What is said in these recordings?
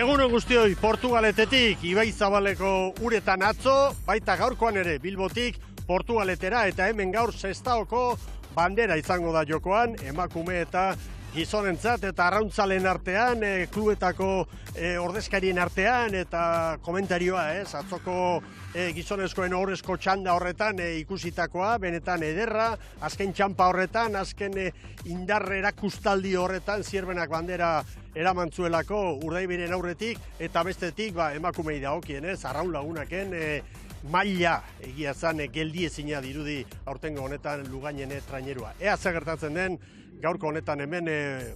Egunon guztioi, Portugaletetik Ibai Zabaleko uretan atzo, baita gaurkoan ere Bilbotik Portugaletera, eta hemen gaur Sestaoko bandera izango da jokoan, emakume eta gizonentzat eta arrauntzalen artean, klubetako ordezkarien artean eta komentarioa, atzoko gizonezkoen horrezko txanda horretan ikusitakoa, benetan ederra, azken txampa horretan, azken indarre erakustaldi horretan, Zierbenak bandera eramantzuelako Urdaibiren aurretik, eta bestetik emakumei dagokien, arraun lagunaken maila egia zan geldiezina dirudi aurtengo honetan Lugainen trainerua. Ea zer gertatzen den gaurko honetan hemen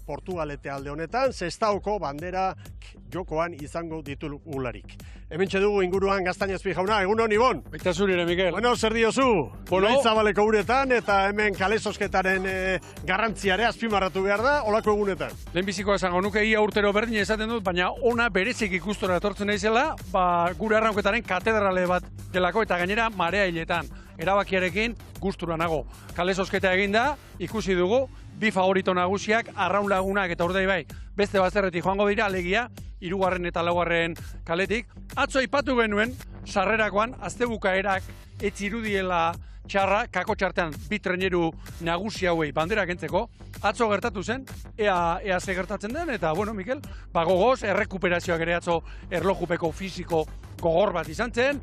Portugalete alde honetan, Sestaoko bandera jokoan izango ditugularik. Hementxe dugu inguruan Gaztainazpi jauna, egunon Ibon? Baita zurire, Mikel. Bueno, zer diozu? Ibai Zabaleko uretan eta hemen kale zozketaren garrantziare azpimarratu behar da, olako egunetan. Lehenbizikoa esango nuke ia urtero berdin esaten dut, baina ona berezik ikustora etortzen naizela, gure arraunketaren katedrale bat delako eta gainera marea hiletan. Erabakiarekin gustura nago. Kale zozketa eginda, ikusi dugu, bi favorito nagusiak, Arraun Lagunak eta Urdaibai beste bazterretik joango dira, alegia, 3. eta 4. kaletik. Atzo aipatu genuen, sarrerakoan, astebukaerak ez irudiela txarra, kako txartean bi traineru nagusi hauei bandera kentzeko. Atzo gertatu zen, ea ze gertatzen den, eta, bueno, Mikel, gogoz, errekuperazioak ere atzo erlojupeko fisiko gogor bat izan zen,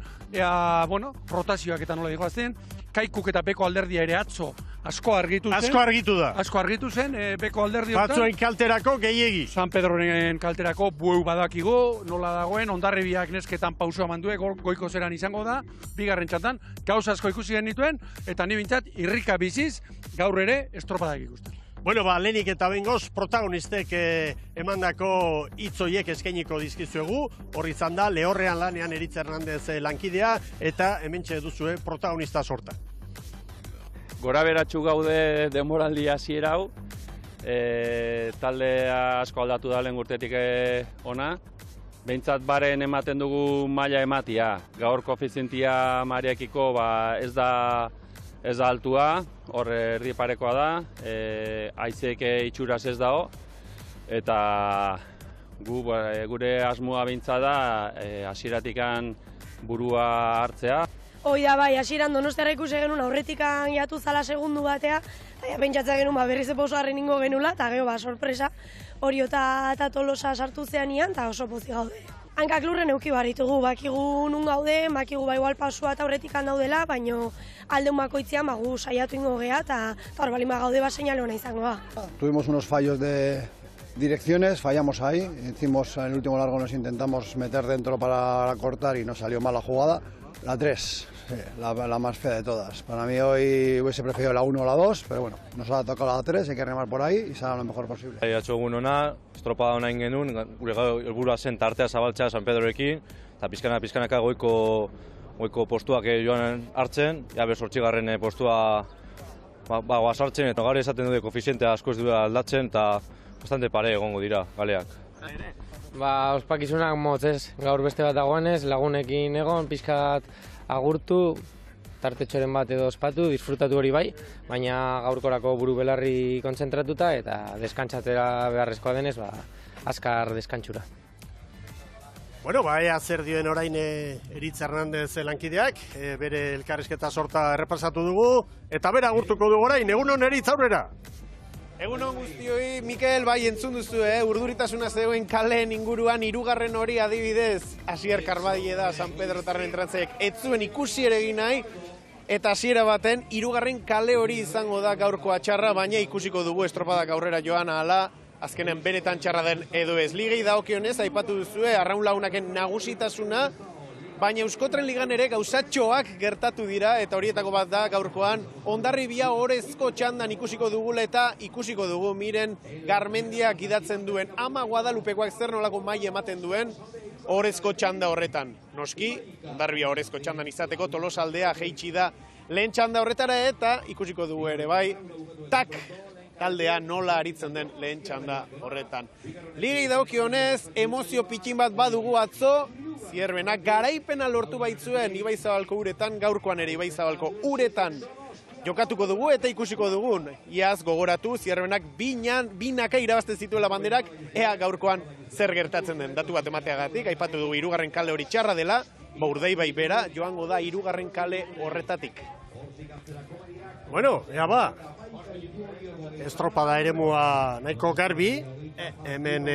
bueno, rotazioak eta nola digoazten, Kaikuk eta Beko alderdia ere atzo asko argitu zen. Asko argitu da. Asko argitu zen, Beko alderdi hortan. Batzuen kalterako gehiegi. San Pedroren kalterako bueu badakigu, nola dagoen, Hondarribiak nesketan pausua mandue, goiko zeran izango da, bigarren txatan, gauza asko ikusi genituen, eta ni bintzat irrika biziz, gaur ere estropadak ikusten. Bueno, lehenik eta bengoz, protagonistek emandako hitzoiek eskainiko dizkizuegu, hori izan da, Lehorrean lanean Eritz Hernandez lankidea, eta hementxe duzue protagonista sorta. Gora beratxu gaude denboraldi hasiera hau, talde asko aldatu da lehen urtetik ona, behintzat baren ematen dugu maila ematia, gaur koefizientia Mariakiko ez da altua, hor erdi parekoa da, haizeek itxuraz ez dago, eta gure asmoa behintzat da hasieratikan burua hartzea. Hoi da bai, hasieran Donostiarra ikusi genuen aurretikan jatu zala segundu batea, eta pentsatzen genuen berriz eposo harren ingo genula, eta gero sorpresa, Oriota eta Tolosa sartu zean ian, eta oso pozik gaude. Hankak lurren euki barritugu, bakigu nun gaude, bakigu igual pasua eta aurretikan daudela, baino aldeun bakoitzean gu saiatu ingo gea, eta hor balin gaude seinale hona izango da. Tuvimos unos fallos de direcciones, fallamos ahí, hicimos en el último largo, nos intentamos meter dentro para cortar y nos salió mal la jugada. La 3, sí, la más fea de todas. Para mí hoy hubiese preferido la 1 o la 2, pero bueno, nos ha tocado la 3, hay que remar por ahí y salir lo mejor posible. Atzo egun hona, estropada hona ingenun, gure helburua zen tartea zabaltzea San Pedroekin, eta pizkanaka goiko postuak joan hartzen, jabe 8. postua sartzen, eta gaur esaten dute koefizientea asko ez duela aldatzen, eta bastante pare egongo dira galeak. Ospakizunak motz ez, gaur beste bat dagoenez, lagunekin egon, pixkat agurtu, tartetxoren bat edo ospatu, disfrutatu hori bai, baina gaurkorako buru belarri kontzentratuta eta deskantzatera beharrezkoa denez, azkar deskantxura. Bueno, ea zer dioen orain Eritz Hernandez lankideak, bere elkarrizketa sorta errepasatu dugu, eta bera agurtuko dugu orain, egunon Eritz aurrera! Egunon guztioi, Mikel, bai entzun duzu, urduritasuna zegoen kalen inguruan, 3. hori adibidez, Asier Karbadie da San Pedrotarren entrantzeek, ez zuen ikusi ere egin nahi, eta hasiera baten, 3. kale hori izango da gaurkoa txarra, baina ikusiko dugu estropadak aurrera joan ahala, azkenen benetan txarra den edo ez. Ligei dagokionez, aipatu duzue, Arraun Lagunaken nagusitasuna, baina Euskotren Ligan ere gauzatxoak gertatu dira, eta horietako bat da gaurkoan, Hondarribia orezko txandan ikusiko dugula eta ikusiko dugu, miren Garmendiak idatzen duen, Ama Guadalupekoak zer nolako maila ematen duen, orezko txanda horretan. Noski, Hondarribia orezko txandan izateko, Tolosaldea jeitsi da lehen txanda horretara, eta ikusiko dugu ere, bai, tak, taldea nola aritzen den lehen txanda horretan. Ligei dagokionez, emozio pitxin bat badugu atzo, Zierbenak garaipena lortu baitzuen Ibai Zabalko uretan, gaurkoan ere Ibai Zabalko uretan jokatuko dugu eta ikusiko dugun. Iaz gogoratu, Zierbenak binaka irabazten zituela banderak, ea gaurkoan zer gertatzen den. Datu bat emateagatik, aipatu dugu 3. kale hori txarra dela, Urdaibai bera joango da 3. kale horretatik. Bueno, ea ba, estropada eremua nahiko garbi, hemen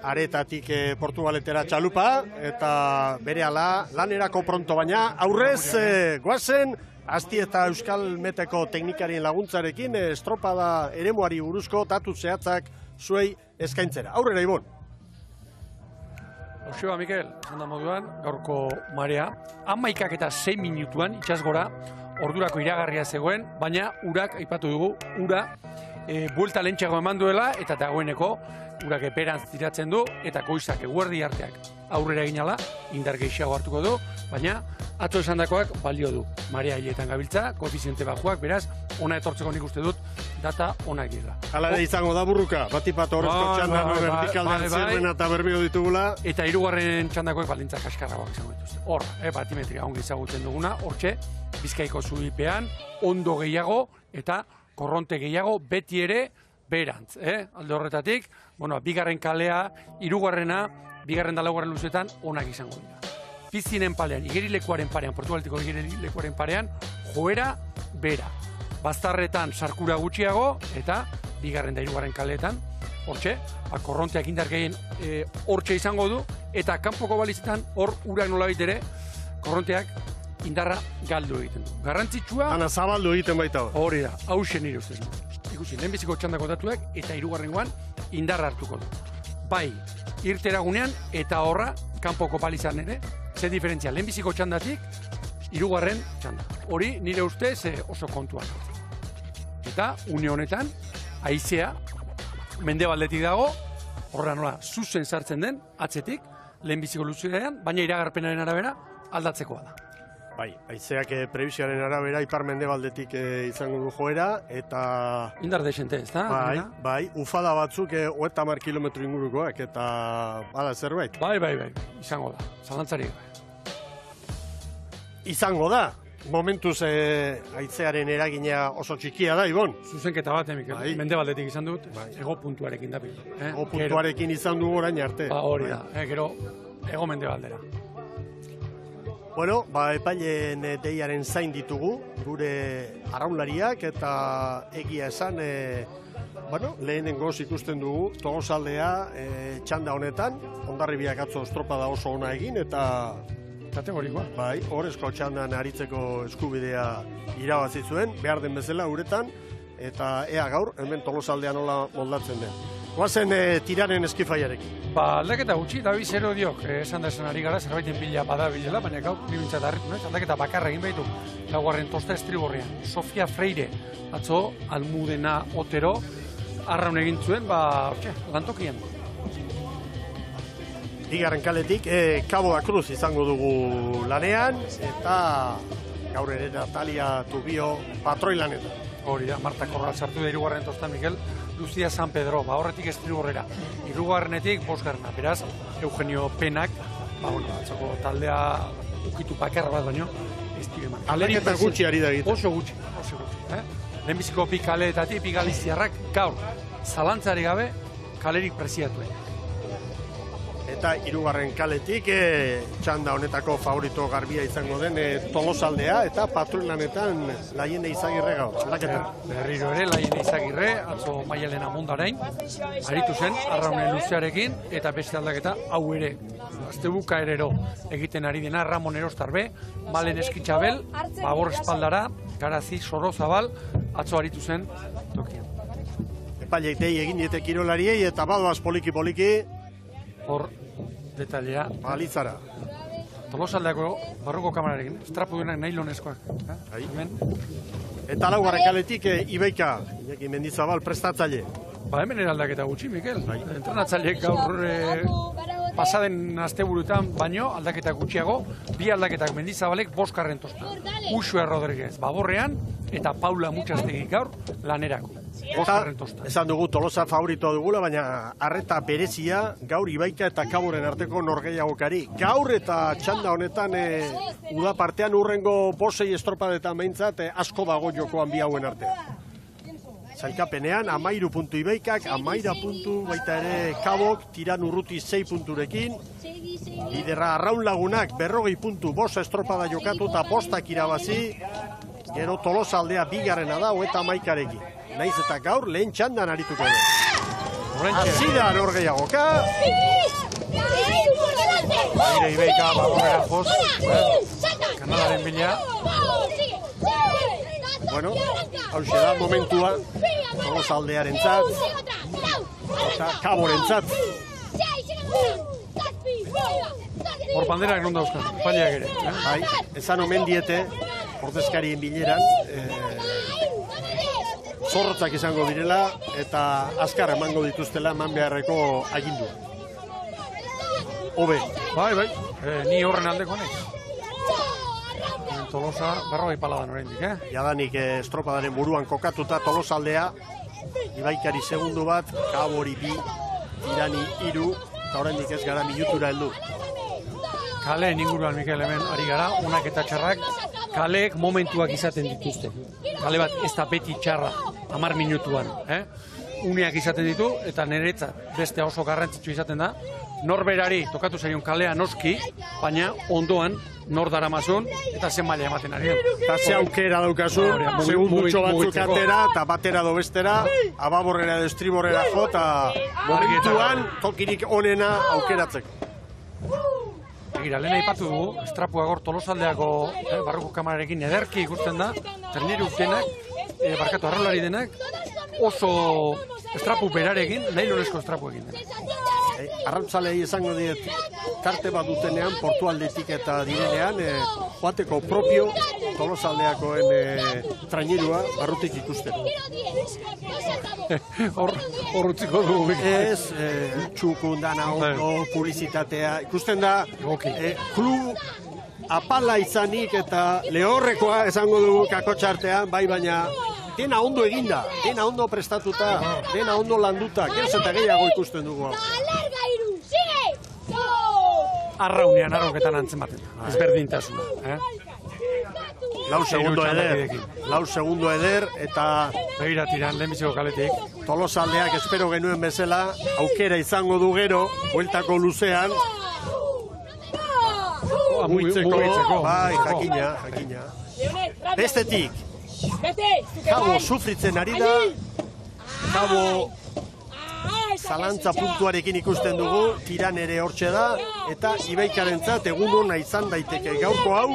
aretatik Portugaletera txalupa, eta berehala lanerako pronto baina, aurrez goazen, Asti eta Euskal Meteko teknikarien laguntzarekin estropada eremuari buruzko datu zehatzak zuei eskaintzera. Aurrera, Ibon! Hoxeba, Mikel, zanda moduan, gaurko marea, 11:06 minutuan itxasgora ordurako iragarria zegoen, baina urak, aipatu dugu, ura buelta lentxago eman duela, eta dagoeneko urak eperantz tiratzen du, eta goizak eguerdi arteak aurrera eginala, indar gehiago hartuko du, baina atzo esandakoak balio du. Marea hiletan gabiltza, koefiziente bajuak, beraz, ona etortzeko nik uste dut, data onak dira. Hala ere izango da burruka, batipat horrezko txandan vertikaldean zerrena eta berbio ditugula. Eta 3. txandakoek baldintzak kaskarragoak izango dituzte. Hor, batimetria ongi ezagutzen duguna, hortxe, Bizkaiko zubipean, ondo gehiago eta korronte gehiago beti ere berantz. Alde horretatik, 2. kalea, 3. 2. da 4. luzetan onak izango dira. Pizinen palean, igerilekuaren parean, Portugaletiko igerilekuaren parean, joera bera. Baztarretan sarkura gutxiago eta 2. da 3. kaleetan, hortxe, korronteak indar gehien hortxe izango du, eta kanpoko balizetan hor urak nolabait ere, korronteak indarra galdu egiten du. Garrantzitsua... Ana zabaldu egiten baita hor. Hori da, hausen nire ustez. Ikusi, lehenbiziko txandako datuak eta 3. indarra hartuko du. Bai, irteragunean eta horra, kanpoko balizan ere, ze diferentzia, lehenbiziko txandatik, 3. txanda. Hori nire ustez oso kontuan. Eta, une honetan, haizea, mendebaldetik dago, horra nola, zuzen sartzen den, atzetik, lehenbiziko luzean, baina iragarpenaren arabera, aldatzekoa da. Bai, haizeak prebisioaren arabera ipar mendebaldetik izango du joera, eta... Indar desente, ez da? Bai, ufada batzuk 30 kilometro ingurukoak, eta bada zerbait. Bai, izango da, zalantzari. Izango da, momentuz haizearen eragina oso txikia da, Ibon. Zuzenketa bat, Mikel, mendebaldetik izan dut, ego puntuarekin da. Ego puntuarekin izan du orain arte. Hori da, gero, ego mendebaldera. Bueno, epaileen deiaren zain ditugu, gure arraunlariak, eta egia esan, lehenengoz ikusten dugu, Tolosaldea txanda honetan, Hondarribiak atzo estropada oso ona egin, eta... Kategorikoa. Bai, horrezko txandan aritzeko eskubidea irabazi zuen, behar den bezala uretan, eta ea gaur, hemen Tolosaldean nola moldatzen den. Goazen tiraren eskifaiarekin. Aldaketa gutxi, David Zero diok, esan da esan ari gara, zerbaiten bila badabilela, baina gaur, nibintzat harritu naiz, aldaketa bakarra egin behitu, laugarren tosta estriborrean. Sofia Freire, atzo, Almudena Otero, arraun egin zuen, lantokian. 2. kaletik, Cabo da Cruz izango dugu lanean, eta gaur ere Natalia Tubio patroi lanetan. Hori da, Marta Corral sartu da 3. tostan, Mikel, Lucia San Pedro, horretik estriborrera, 3. 5. beraz, Eugenio Penak, atzoko taldea ukitu bakarra bat baino, ez direman. Aldaketa gutxi ari da egiten. Oso gutxi. Lehenbiziko bi kaleetatik, bi galiziarrak, gaur, zalantzari gabe, kalerik preziatuen. Eta 3. kaletik, txanda honetako favorito garbia izango den Tolosaldea, eta patrulanetan Laiene Izagirre gaur. Berriro ere, Laiene Izagirre, atzo Maialena Mondarain, aritu zen, arraunen luzearekin, eta beste aldaketa, hau ere, aztebuka erero egiten ari dena, Ramon Erostarbe, Malen Eskitxabel, Babor Espaldara, Garazi, Sorozabal, atzo aritu zen tokian. Epaileik dei egin diete kirolariei, eta badoaz poliki-poliki, hor, detailea. Balitzara. Tolosaldeako barruko kamerarekin, estrapu duenak nailonezkoak. Eta 4. kaletik Ibeika, Iñaki Mendizabal prestatzaile. Hemen aldaketa gutxi, Mikel. Entrenatzaileek gaur pasaden asteburuetan baino aldaketa gutxiago, 2 aldaketak Mendizabalek 5. tosta. Uxue Rodríguez Baborrean eta Paula Mutxastegik gaur lanerako. Esan dugu Tolosa favorito dugula, baina arreta berezia gaur Ibaika eta Kaboren arteko norgehiagokari. Gaur eta txanda honetan uda partean urrengo bosei estropadetan behintzat asko dago jokoan bi hauen artean. Zailkapenean, 13 puntu Ibaikak, 11 puntu baita ere Kabok, tiran urruti 6 punturekin. Liderra Arraun Lagunak 40 puntu, 5 estropada jokatu eta 5 irabazi. Gero Tolosa aldea bigarrena da, 11arekin. Naiz eta gaur lehen txandan arituko du. Hasi da norgehiagoka. Ibaika bagorera joz, kanalaren bila. Bueno, hauxe da momentua Tolosa aldearen zat eta Kaboren zat. Hor banderak non dauzkan, paliak ere. Bai, esan omen diete, ordezkarien bileran, zorrotzak izango direla eta azkar emango dituztela eman beharreko agindu. Hobe. Bai, ni horren aldeko naiz. Tolosa, 40 paladan oraindik, Jadanik estropadaren buruan kokatuta Tolosa aldea, Ibaikari segundu bat, Kabori 2, Tirani 3, eta oraindik ez gara minutura heldu. Kaleen inguruan, Mikel, hemen ari gara, onak eta txarrak, kaleek momentuak izaten dituzte. Kale bat ez da beti txarra, 10 minutuan. Uneak izaten ditu, eta niretzat beste oso garrantzitsu izaten da, norberari tokatu zaion kalea noski, baina ondoan nor daramazun eta zen maila ematen ari. Eta ze aukera daukazu, segundutxo batzuk atera, eta batera do bestera, ababorrera edo estriborrera jo, eta momentuan tokirik onena aukeratzeko. Egira, lehen aipatu dugu, estrapua gor Tolosaldeako barruko kamararekin ederki ikusten da, terneru denak, arrolari denak, oso estrapu berarekin, nailonezko estrapuekin denak. Arrantzalei esango diet, tarte bat dutenean, portualdetik eta direnean, joateko propio Tolosaldeakoen trainerua barrutik ikusten. Hor utziko dugu. Ez, txukundana, ondo, publizitatea, ikusten da, klub apala izanik eta lehorrekoa esango dugu kakotxartean, bai baina dena ondo eginda, dena ondo prestatuta, dena ondo landuta, gerz eta gehiago ikusten dugu. Arraunean, arrauketan antzematen, ezberdintasuna. Lau segundo eder, eta begira tiran, lehenbiziko kaletik. Tolosaldeak espero genuen bezala, aukera izango du gero, bueltako luzean, muitzeko, bai, jakina. Bestetik, Kabo sufritzen ari da, Kabo zalantza puntuarekin ikusten dugu, tiran ere hortxe da, eta Ibaikarentzat egun hona izan daiteke. Gaurko hau,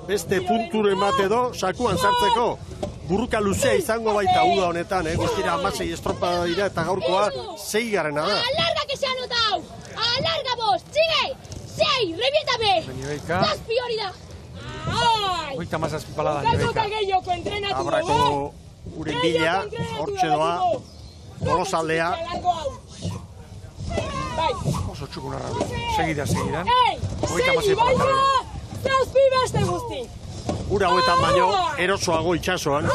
beste punturen bat edo, sakuan sartzeko, burruka luzea izango baita uda honetan, guztira 16 estropada dira, eta gaurkoa 6garrena da. Alarga que se ha notado, alarga vos, sigue, 6, reviéntame, 7 hori da. Hoita mazazpi paladan, Ibaika. Abrako uren bila, hortxe doa, Tolosaldea. Oso txukun arra, segidan. Hoita mazazpi paladan. Ura hauetan baino, erosoago itxasoan,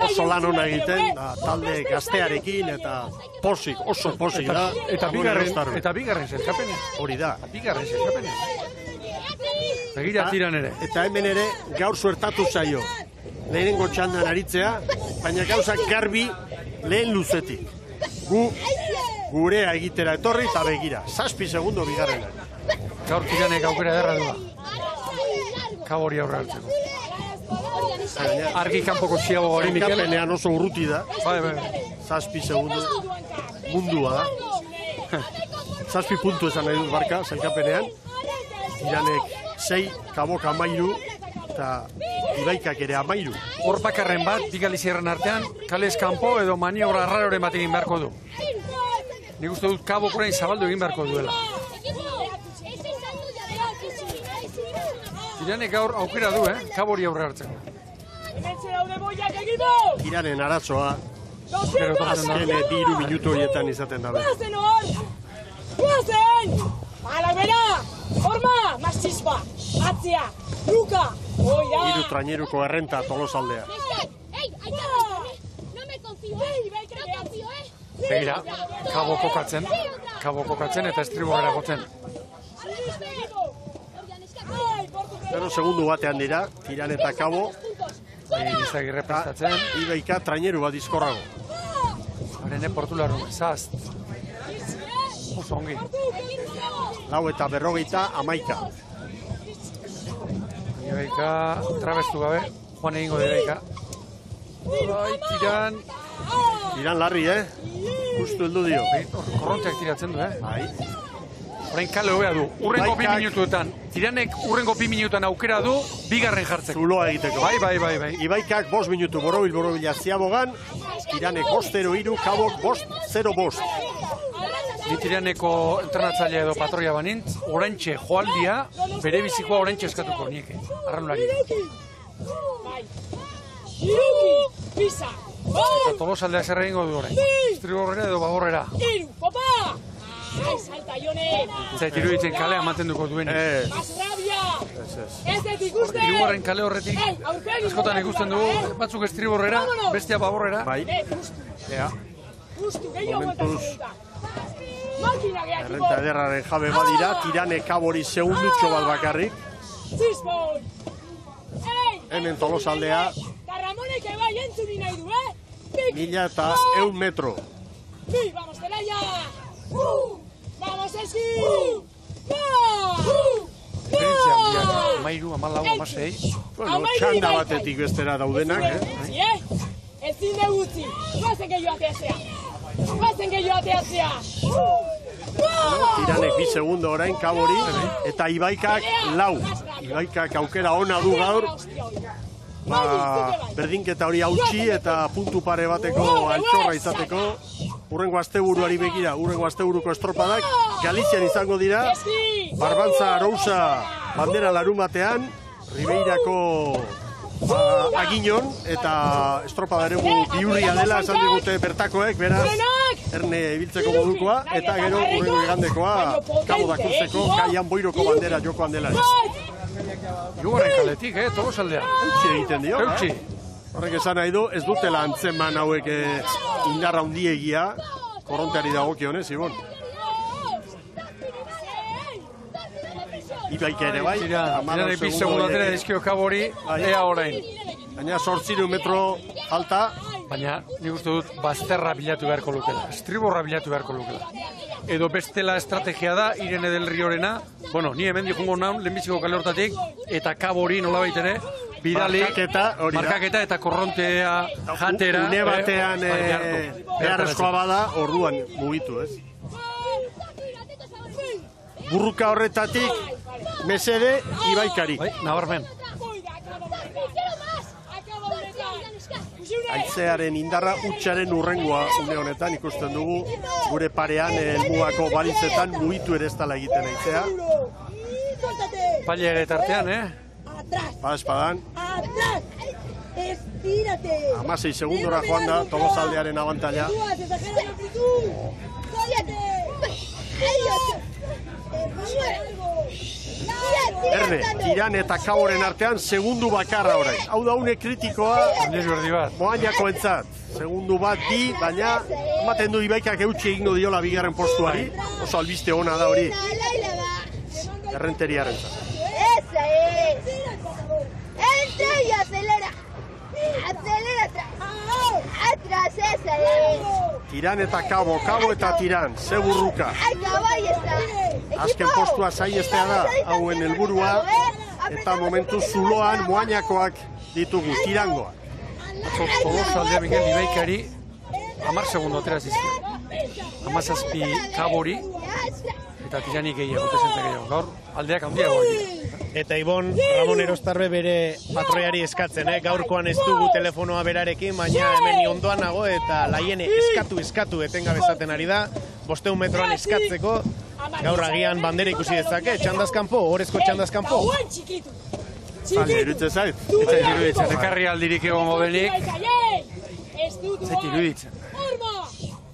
oso lan hona egiten, talde gaztearekin, eta oso posik da. Eta bigarren zelkapenean. Hori da. Bigarren zelkapenean. Begira tiran ere. Eta hemen ere gaur suertatu zaio. Lehenengo txandan aritzea, baina gauzak garbi lehen luzetik. Gurea egitera etorri eta begira. 7 segundo bigarrenak. Gaur tiranek aukera ederra duda. Kabori aurre hartzeko. Argi kanpoko ziago hori, Mikel. Zelkapenean oso urruti da. Bai. 7 segundo mundua da. 7 puntu esan nahi dut barka, zelkapenean. Tiranek 6, Kabok 13, eta Ibaikak ere 13. Hor bakarren bat, bigalizierren artean, kalez kanpo edo maniobra arraroren bat egin beharko du. Nik uste dut Kabok orain zabaldu egin beharko duela. Tiranek gaur aukera du, Kabori aurre hartzeko. Tiranen arazoa, azken 2 minutu horietan izaten dabe. Ala bera! Horma! Masispa! Atzia! Luka! Oia! hiru traineruko errenta Tolosaldea. Begira, kabo kokatzen eta estriborrera gotzen. Pero segundu batean dira, Tiran eta Kabo. Izagirre prestatzen. Ibeika traineru bat izkorrago. Arene portularru, zast. Oso ongi. 4 eta 50. Ibeika trabestu gabe, joan egingo Ibeika. Bai, Tiran larri, Justu heldu dio. Korronteak tiratzen du, Bai. Orain kale hobea du, urrengo 2 minutuetan. Tiranek urrengo 2 minutuan aukera du, bigarren jartzeko. Zuloa egiteko. Bai. Ibaikak 5 minutu borobila ziabogan, Tiranek 5-0-3, Kabok 5-0-5. Ni Tiraneko entrenatzailea edo patroia banintz, oraintxe joaldia, bere bizikoa oraintxe eskatuko nieke. Arranulari. Eta Tolosaldea zer egingo du orain. Estriborrera edo bagorrera. Zait iruditzen kalea mantenduko duenik. Hirugarren kale horretik, askotan ikusten dugu, batzuk estriborrera, bestea baborrera. Bai. Momentuz, errenta ederraren jabe badira, Tirane Kabori segundutxo bat bakarrik. Hemen Tolosaldea, 1100 metro. ¡Vamos, Eski! Diferentzia handiak, 13, 14. Bueno, txanda batetik bestera daudenak, Ezin degutzi, guazen gehiago ateatzea! Tiranek 2 segundo orain Kabori, eta Ibaikak 4. Ibaikak aukera ona du gaur, berdinketa hori hautsi eta puntu pare bateko altxorra izateko. Urrengo asteburuari begira, urrengo asteburuko estropadak Galizian izango dira. Barbantza Arousa bandera larumatean, Ribeirako Aginon eta estropadaren bihurria dela esan digute bertakoek, beraz erne ibiltzeko modukoa, eta gero urrengo igandekoa Kabo Dakurzeko Kaian Boiroko bandera jokoan dela. Hirugarren kaletik, Tolosaldea. Eutsi egiten dio. Eutsi. Horrek esan nahi du, ez dutela antzeman hauek indarra handiegia, korronteari dagokionez, Ibon. Ibaika ere bai. Tiranek 2 segundo atera dizkio Kabori, ea orain. Baina 800 metro falta. Baina nik uste dut bazterra bilatu beharko lukela, estriborra bilatu beharko lukela. Edo bestela estrategia da, Irene del Riorena, bueno, ni hemen dikungo naun, lehenbiziko kale hortatik, eta Kabori nolabait ere, bidali, markaketa eta korrontea jatera. Une batean beharrezkoa bada, orduan mugitu, ez? Burruka horretatik, mesede, Ibaikari. Nabarmen. Aizearen indarra utxaren urrengoa une honetan ikusten dugu, gure parean helmugako balitzetan mugitu ere ez dela egiten aizea. Paile ere tartean, Espadan. 16 segundora joan da, Tolosaldearen abantaila. Erne, Tiran eta Kaboren artean segundu bakarra orain. Hau da une kritikoa Moañako entzat. Segundu bat di, baina ematen du Ibaikak eutsi egingo diola bigarren postuari. Oso albiste ona da hori. Errenteriaren zat. Esa es. Entra y acelera. Acelera atrás. Atrás, esa es. Tiran eta Kabo, Kabo eta Tiran, ze burruka. Azken postua saiestea da, hauen helburua, eta momentu zuloan Moañakoak ditugu, Tirangoa. Tolosaldea Miguel Ibaikari 10 segundo atera zizkio. 17 Kabori eta Tiranik gehiago, desente gehiago. Gaur aldeak handiago dira. Eta Ibon, Ramon Erostarbe bere patroiari eskatzen, gaurkoan ez dugu telefonoa berarekin, baina hemen ondoan nago eta laiene eskatu etengabe esaten ari da, 500 metroan eskatzeko, gaur agian bandera ikusi dezake, txandazkanpo, orezko txandazkanpo. Iruditzen zait? Iruditzen, ekarri aldirik egongo denik. Zait iruditzen.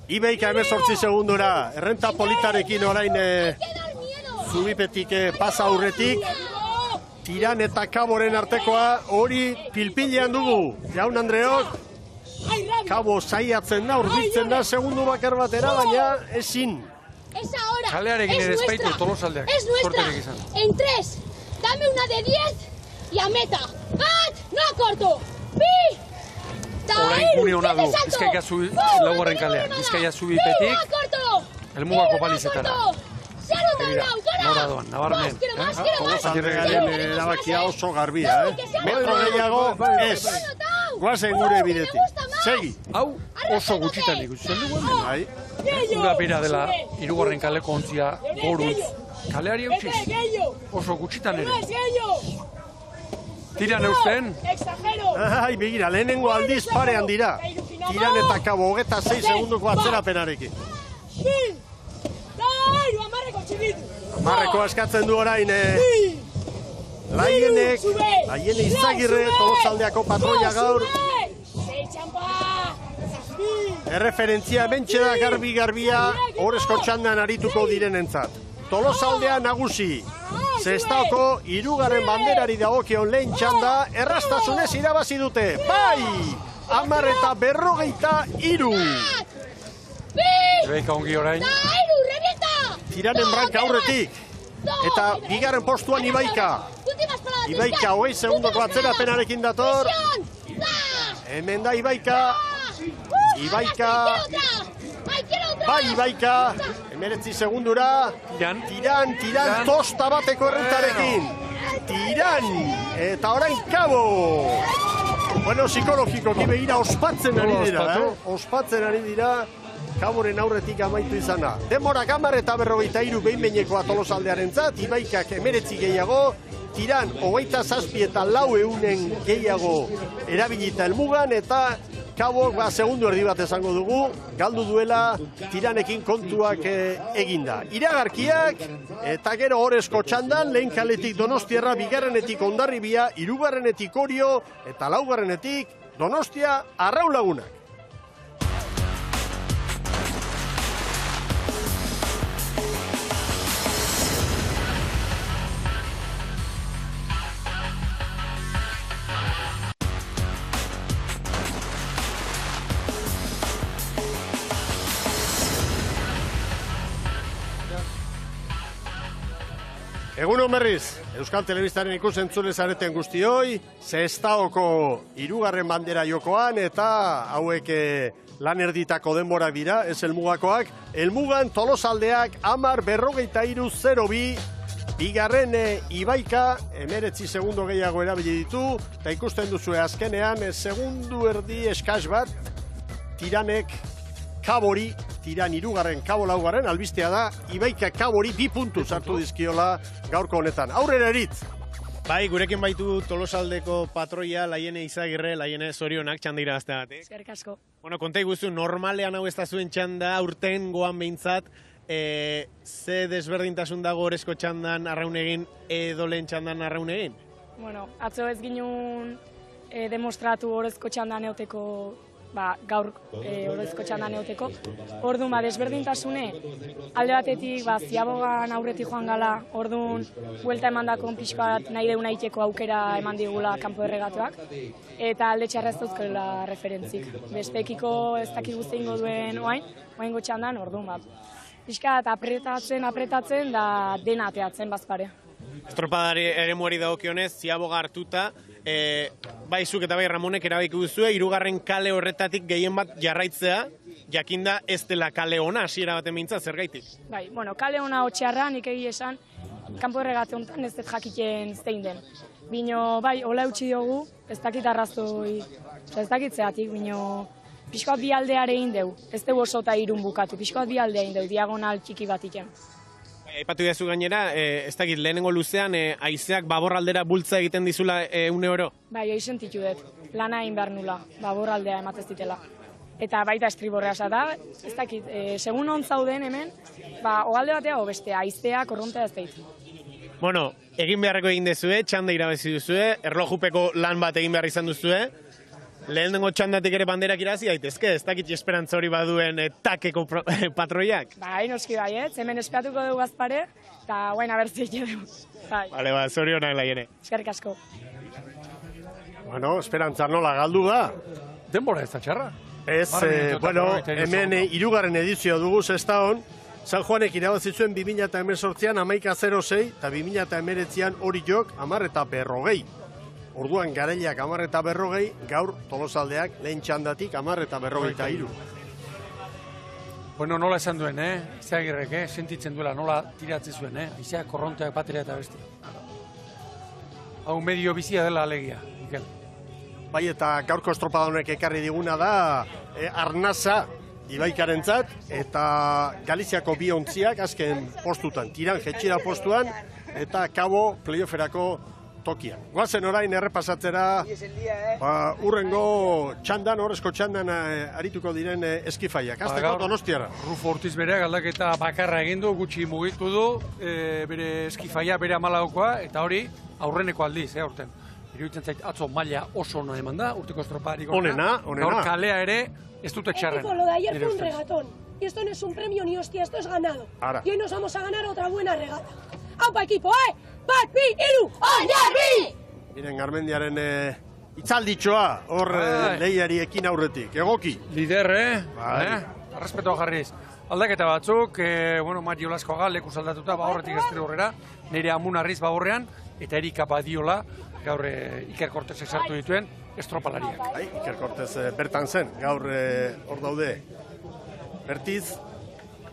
Ibeika 18 segundora, errenta politarekin orain zubipetik pasa aurretik, Tiran eta Kaboren artekoa, hori pilpilean dugu. Jaun Andreok, Kabo saiatzen da, urditzen da, segundu bakar batera, baina ezin. Es ahora. Kalearekin ere espaitu Tolosaldeak. Es nuestra. En 3. Dame una de 10 y a meta. ¡Bat! ¡No a corto! ¡Pi! Orain gune hona du, Bizkaia zubi laugarren kalean. Bizkaia zubi petik, helmugako palizetara. Begira, nora doan, nabarmen. Tolosalderen erabakia oso garbia, Metro gehiago, ez. Guazen gure bidetik. Segi. Hau oso gutxitan ikusten dugu hemen. Ura bera dela hirugarren kaleko ontzia gorutz. Kaleari eutxiz, oso gutxitan ere. Tiran eusten. Ai, begira, lehenengo aldiz parean dira. Tiran eta Kabo, 26 segunduko atzerapenarekin. Amarreko askatzen du orain, Laiene Izagirre, Tolosaldeako patroia gaur. Erreferentzia bentxe da garbi-garbia, horrezko txandan arituko direnentzat. Tolosaldea nagusi. Sestaoko hirugarren banderari dagokion lehen txanda, erraztasunez irabazi dute. Bai! 10:53. Ibaika ongi orain. Tiranen branka aurretik. Eta bigarren postuan Ibaika. Ibaika 20 segundoko atzerapenarekin dator. Hemen da Ibaika. Bai, Ibaika. 19 segundura. Tiran, tosta bateko errentarekin. Tiran. Eta orain Kabo. Bueno, psikologikoki begira ospatzen ari dira, Ospatzen ari dira. Kaboren aurretik amaitu izana. Denbora 10:53 behin-behinekoa Tolosaldearentzat, Ibaikak 19 gehiago, Tiran 27 eta 400 gehiago erabilita helmugan, eta Kabok segundu erdi bat esango dugu, galdu duela Tiranekin kontuak eginda. Iragarkiak, eta gero horrezko txandan, lehen kaletik Donostiarra, bigarrenetik Hondarribia, hirugarrenetik Orio, eta laugarrenetik Donostia Arraun Lagunak. Egunon berriz, Euskal Telebistaren ikusentzule zareten guztioi, Sestaoko hirugarren bandera jokoan, eta hauek lan erditako denbora dira, ez helmugakoak. Helmugan Tolosaldeak 10:43:02, bigarren Ibaika, 19 segundo gehiago erabili ditu, eta ikusten duzue azkenean, segundu erdi eskas bat, Tiranek Kabori, Tiran hirugarren, Kabo laugarren, albistea da, Ibaika Kabori 2 puntu sartu dizkiola gaurko honetan. Aurrera eritz! Bai, gurekin baitu Tolosaldeko patroia, Laiene Izagirre, Laiene zorionak txandira azteagatik. Eskerrik asko. Bueno, konta iguzu, normalean hau ez da zuen txanda, aurten goan behintzat, ze desberdintasun dago horrezko txandan arraun egin, edo lehen txandan arraun egin? Bueno, atzo ez ginen demostratu horrezko txandan euteko, gaur horrezko txandan euteko. Orduan, desberdintasune, alde batetik, ziabogan aurretik joan gala, orduan, buelta emandako pixka bat nahi deuna iteko aukera eman digula kanpo erregatuak, eta alde txarra ez dauzkela referentzik. Bestekiko ez dakik guzti ingo duen oaingo txandan, orduan, pixka bat apretatzen, da dena ateatzen bazpare. Estropadari eremuari dagokionez, ziaboga hartuta, bai zuk eta bai Ramonek erabaki duzue, hirugarren kale horretatik gehien bat jarraitzea, jakinda ez dela kale ona, hasiera baten behintzat, zergaitik? Bai, kale ona hotxearra, nik egi esan, kanpo erregate honetan ez dut jakiten zein den. Bino, bai, hola eutxi diogu, ez dakit arrazoi, ez dakit zeatik, bino, pixkoat bi aldeare egin deu, ez dugu oso eta irun bukatu, pixkoat bi aldea egin deu, diagonal txiki bat iken. Aipatu dezu gainera, ez dakit lehenengo luzean, haizeak baborraldera bultza egiten dizula une oro? Bai, hori sentitu dut, lana egin behar nula, baborraldea ematez ditela. Eta baita estriborrea da, ez dakit, segun hon zauden hemen, ogalde batea o bestea, haizeak korrontea ez daitu. Bueno, egin beharreko egin dezue, txanda irabazi duzue, erlojupeko lan bat egin behar izan duzue, lehenengo txandatik ere banderak irazi daitezke, ez dakit esperantza hori baduen takeko patroiak. Bai, noski bai, hemen esperatuko dugu azpare, eta guain abertzi dugu. Bai. Bale, zorionak laiene. Eskerrik asko. Bueno, esperantza nola galdu da? Denbora ez da txarra. Ez, bueno, hemen 3. edizioa dugu Sestaon, San Juanek irabazi zuen 2018an 11-06 eta 2019an hori jok 10-40. Orduan Garaileak 10-40, gaur Tolosaldeak lehen txandatik 10-43. Bueno, nola esan duen, Zeagirrek, sentitzen duela, nola tiratze zuen, Aizeak korronteak bateria eta beste. Hau medio bizia dela alegia, Mikel. Bai, eta gaurko estropadonek ekarri diguna da arnasa Ibaikarentzat eta Galiziako bi ontziak azken postutan, tiran jetxira postuan eta kabo playofferako tokian. Goazen orain errepasatzera urrengo txandan, horrezko txandan arituko diren eskifaiak. Azteko Donostiara. Rufo Ortiz bereak aldaketa bakarra egin du, gutxi mugitu du, bere eskifaia, bere 14koa, eta hori aurreneko aldiz, aurten. Iruditzen zait atzo maila oso ona eman da, urteko estroparik onena. Gaur kalea ere ez dute txarren. Lo de ayer fue un regatón. Y esto no es un premio ni hostia, esto es ganado. Y hoy nos vamos a ganar otra buena regata. ¡Aupa equipo, Bat, bi, iru, oinarri! Miren Garmendiaren itzalditxoa, hor lehiari ekin aurretik, egoki. Lider, Arrespetoa jarriz. Aldaketa batzuk, Mari Olaskoaga lekuz aldatuta, horretik Estero horrera, nire Amunarriz horrean, eta Erika Badiola, gaur Iker Kortesek sartu dituen, estropalariak. Iker Kortes bertan zen, gaur hor daude Bertiz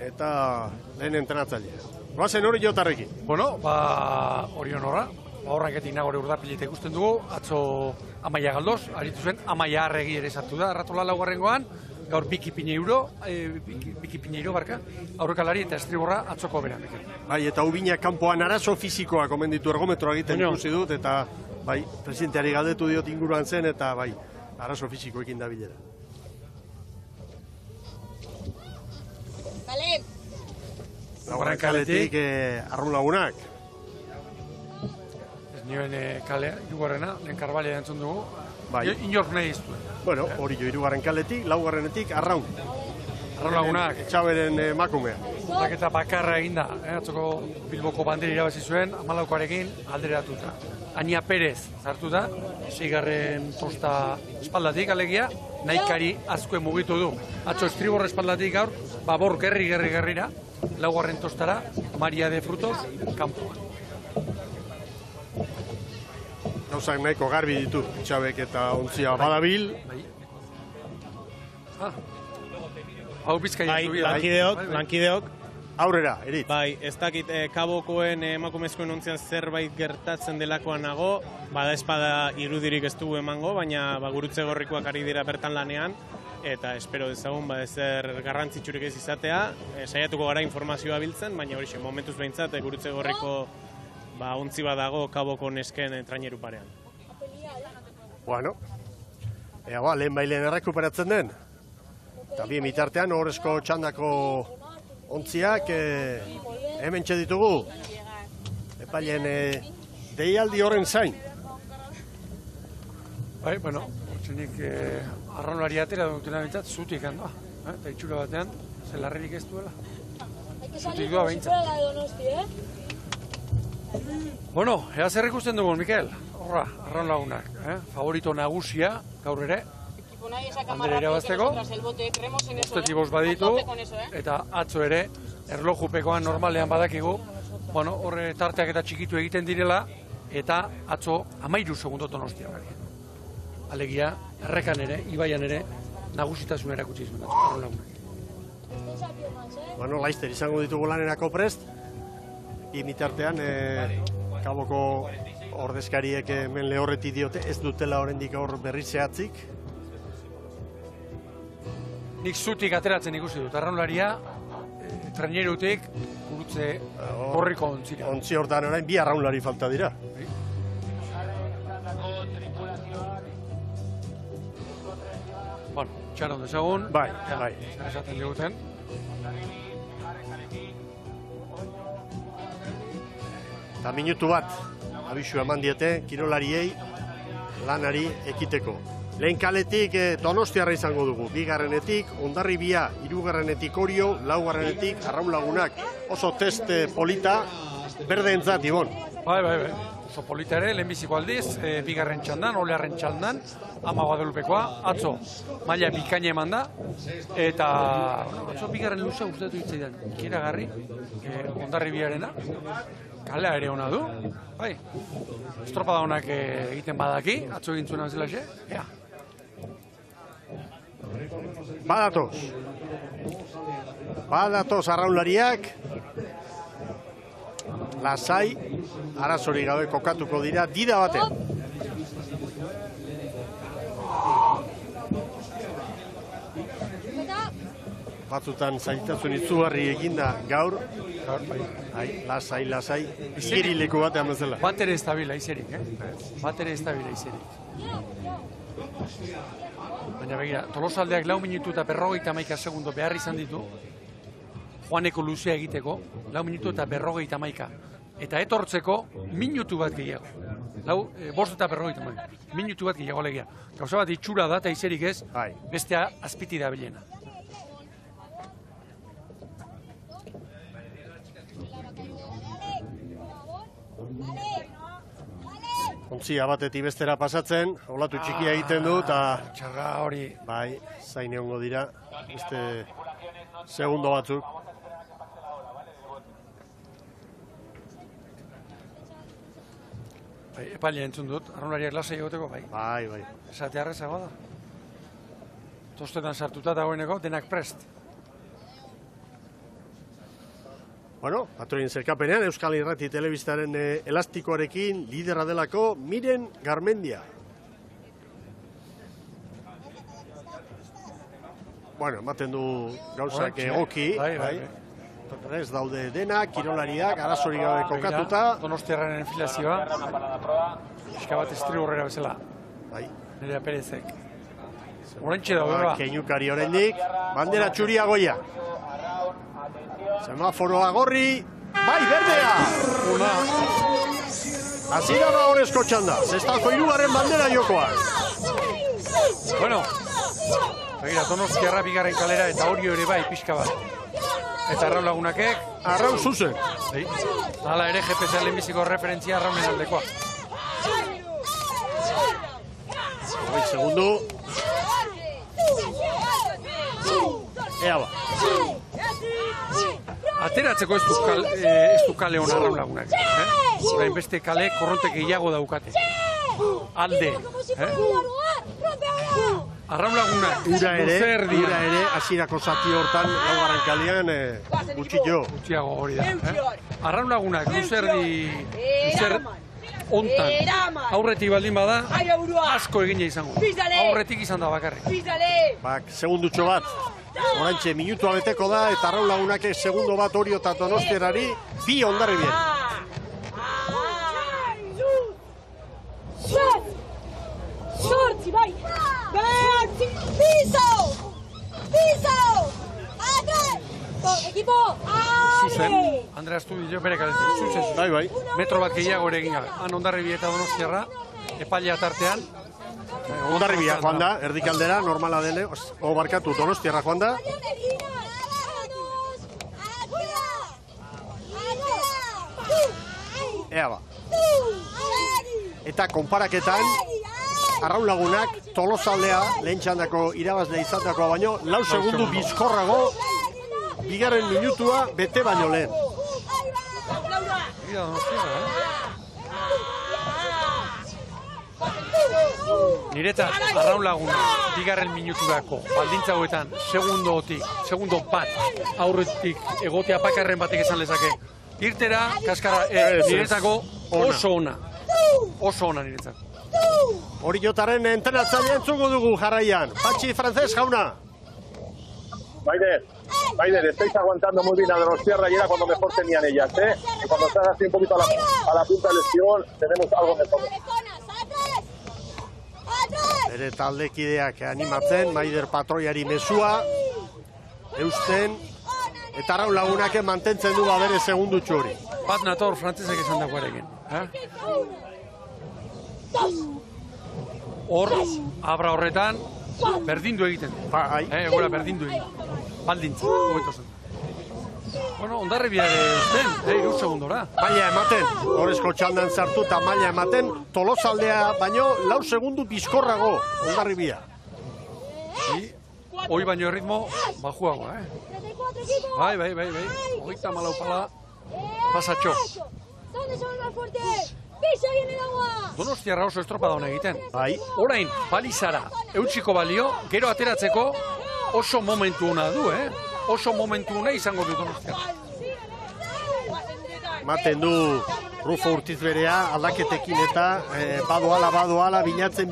eta lehen entrenatzailea. Goazen hori jotarrekin. Bueno, hori honorra, horreketik nagore urdapileta ikusten dugu, atzo Amaia Galdoz, aritu zen, Amaia Arregi ere sartu da, Arratola laugarrengoan, gaur Biki Piñeiro, aurrekalari eta estriborra atzoko beran. Bai, eta Ubina kanpoan arazo fizikoa komenditu ergometroa egiten ikusi dut, eta bai, presidenteari galdetu diot inguruan zen, eta bai, arazo fizikoekin da bilera. Bale! Laugarren kaletik Arrun Lagunak. Ez nioen kalea, irugarrena, lehen Karbalia entzun dugu, inork nahi iztuen. Bueno, hori jo, irugarren kaletik, laugarrenetik Arraun. Arraun Lagunak. Txaberen emakumea. Eta bakarra eginda, atzoko Bilboko bandera irabazi zuen, 14koarekin alderatuta. Ania Perez zartu da, 6. posta espaldatik alegia, nahikari azkue mugitu du. Atzo estribor espaldatik gaur, babor gerrira, 4. tostara, Maria de Frutos, kanpoan. Gauzak nahiko garbi ditu, Txabek eta ontzia badabil. Hau bizkaia zubia. Lankideok. Aurrera, erit. Bai, ez dakit kabokoen emakumezkoen ontzian zerbait gertatzen delakoan nago, bada espada irudirik ez dugu emango, baina gurutze gorrikoak ari dira bertan lanean, eta espero dezagun ezer garrantzitsurik ez izatea, saiatuko gara informazioa biltzen, baina hori momentuz behintzat gurutze gorriko ontzi badago kaboko nesken traineru parean. Bueno, lehen bailen errekuperatzen den, eta bien mitartean horrezko txandako ontziak hemen txeditugu, epailen deialdi horren zain. Bai, bueno, hortzenik arraunari atera dutena bintzat, zutik handa, eta itxura batean, zelarrerik ez duela. Zutik doa bintzat. Bueno, ea zer ikusten dugun, Mikel? Horra, Arraun Lagunak, favorito nagusia, gaur ere, bandera irabazteko, ustetik bost baditu, eta atzo ere, erlojupekoan normalean badakigu, bueno, horre tarteak eta txikitu egiten direla, eta atzo 13 segundo Donostia bari. Alegia, errekan ere, ibaian ere, nagusitasun erakutsi zuen, Arraun Lagunak. Bueno, laizter izango ditugu lanerako prest, imitartean, kaboko ordezkariek hemen lehorreti diote, ez dutela oraindik hor berri zehatzik. Nik zutik ateratzen ikusi dut, arraunlaria, trainerutik, gurutze gorriko ontzira. Ontzi hortan orain, 2 arraunlari falta dira. Bueno, txaron dezagun. Bai. Zer esaten diguten. Eta minutu bat, abisu eman diete, kirolariei lanari ekiteko. Lehen kaletik Donostiarra izango dugu, bigarrenetik Hondarribia, hirugarrenetik Orio, laugarrenetik Arraun Lagunak. Oso test polita, berdeentzat, Ibon. Bai. Oso polita ere, lehenbiziko aldiz, bigarren txandan, olearren txandan, Ama Guadalupekoa, atzo maila bikaina eman da, eta atzo bigarren luzea ustetu hitzaidan, ikeragarri, Hondarribiarena, kalea ere ona du, bai, estropada honak egiten badaki, atzo egin zuena bezalaxe, ea. Badatoz arraunlariak, lasai, arazorik gabe kokatuko dira, dida batean. Batzutan zailtasun izugarri eginda gaur, lasai, igerileko batean bezala. Bat ere ez dabila izerik, Baina begira, Tolosaldeak 4 minutu eta 51 segundo behar izan ditu, joaneko luzea egiteko, 4 minutu eta 51. Eta etortzeko minutu bat gehiago. 5 eta 51. Minutu bat gehiago legia. Gauza bat itxura da eta izerik ez, bestea azpiti da bilena. Ontzia batetik bestera pasatzen, olatu txikia egiten du, eta... Txarra hori... Bai, zain egongo dira, beste segundo batzuk. Epaile entzun dut, arraunlariak lasai egoteko, bai. Bai. Esatea arrezago da. Tostetan sartuta dagoeneko, denak prest. Bueno, patroien zerkapenean, Euskal Irrati Telebistaren elastikoarekin lidera delako Miren Garmendia. Bueno, ematen du gauzak egoki. Bai. Ez daude denak, kirolariak, arazorik gabe kokatuta. Donostiarraren enfilazioa. Pixka bat estri horrera bezala. Bai. Nerea Perezek. Horentxe da, horrela. Keinukari horrendik, bandera txuria goia. Semaforoa gorri, bai, berdea! Azira da horrezko txanda, zestako 3. bandera jokoan. Bueno, begira, Donostiarra bigarren kalera eta Orio ere bai, pixka bat. Eta Arraun Lagunakek? Arraun zuzen. Hala ere, GPS lehenbiziko referentzia Arraunen aldekoa. Bai, segundu. Ea ba. Ateratzeko ez du kale hona Arraun Lagunak. Orain beste kale korrontek gehiago daukate. Alde. Arraun Lagunak, ura ere, hasierako zati hortan, laugarren kalean, gutxiago hori da. Arraun Lagunak, luzer ontan, aurretik baldin bada, asko egina izango. Aurretik izan da bakarrik. Bak, segundutxo bat. Orantxe, minutua beteko da, eta Arraun Lagunak segundo bat Orio eta Donostierari, 2 Hondarribien. Sortzi, bai! Piso! Ekipo! Zuzen, Andre Astudillo bere kaletik, zuzen. Bai. Metro bat gehiago ere egin gabe. Han Hondarribia eta Donostiarra, epailea tartean. Hondarribia joan da, erdikaldera, normala dele, barkatu, Donostiarra joan da. Ea ba. Eta konparaketan, Arraun Lagunak Tolosaldea lehen txandako irabazle izandakoa baino, 4 segundu bizkorrago, bigarren minutua bete baino lehen. Niretzat, Arraun Lagunak bigarren minuturako baldintza hauetan segundo bat aurretik egotea pakarren batek esan lezake. Irtera, kaskara, niretzako oso ona. Oso ona niretzako. Oriotaren entrenatzaile entzuko dugu jarraian. Patxi Francés jauna. Baider, estáis aguantando muy bien a Donostiarra y era cuando mejor tenían ellas, ¿eh? Y cuando están así un poquito a la punta del lesión, tenemos algo mejor. Bere taldekideak animatzen, Maider patroiari mezua, eusten, eta Arraun Lagunak mantentzen du bere segundutxo hori. Bat nator frantzesek esan dagoarekin. hor, abra horretan, berdindu egiten. Gora berdindu egiten. Baldintza, hogeito zen. Bueno, Hondarribia ere uzten, 3 segundora. Maila ematen, horrezko txandan sartu eta maila ematen, Tolosaldea baino 4 segundu bizkorrago Hondarribia. Hoi baino erritmo bajuagoa, Bai, 34 pala pasatxo. Donostiarra oso estropada hona egiten. Orain, balizara, eutxiko balio, gero ateratzeko oso momentu hona du, Oso momentu hona izango du Donostiarra. Maten du Rufo Urtiz berea aldaketekin eta badoala, bilatzen,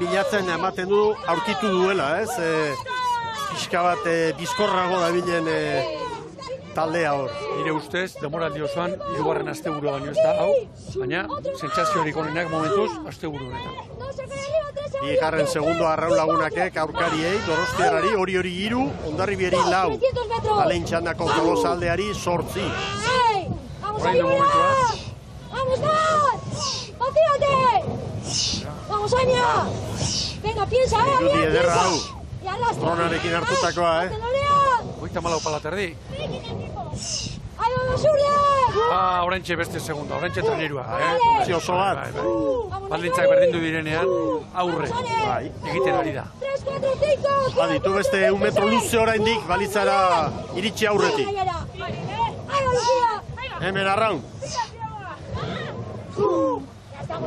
ematen du aurkitu duela, ez? Pixka bat bizkorrago dabilen taldea hor. Nire ustez, demoraldi osoan, 3. asteburu baino ez da, hau, baina sentsaziorik onenak momentuz, asteburu honetan. Bigarren segundo Arraun Lagunakek aurkariei, Donostiarrari, hori 3, Hondarribiari 4. Alein txandako Tolosaldeari 8. Orain du momentua. ¡Vamos, Nat! ¡Vacíate! ¡Vamos, Aña! Venga, piensa, ahora bien, ederra piensa. Y arrastra. Ronarekin hartutakoa, 34 pala terdi. ¡Ahí vamos, Urde! Orantxe beste segunda, orantxe trenerua. Oso bat. Baldintzak berdindu direnean, aurre. Egiten ari da. 3, 4, 5... Ditu beste 1 metro luze oraindik balitzara iritsi aurretik. Hemen Arraun.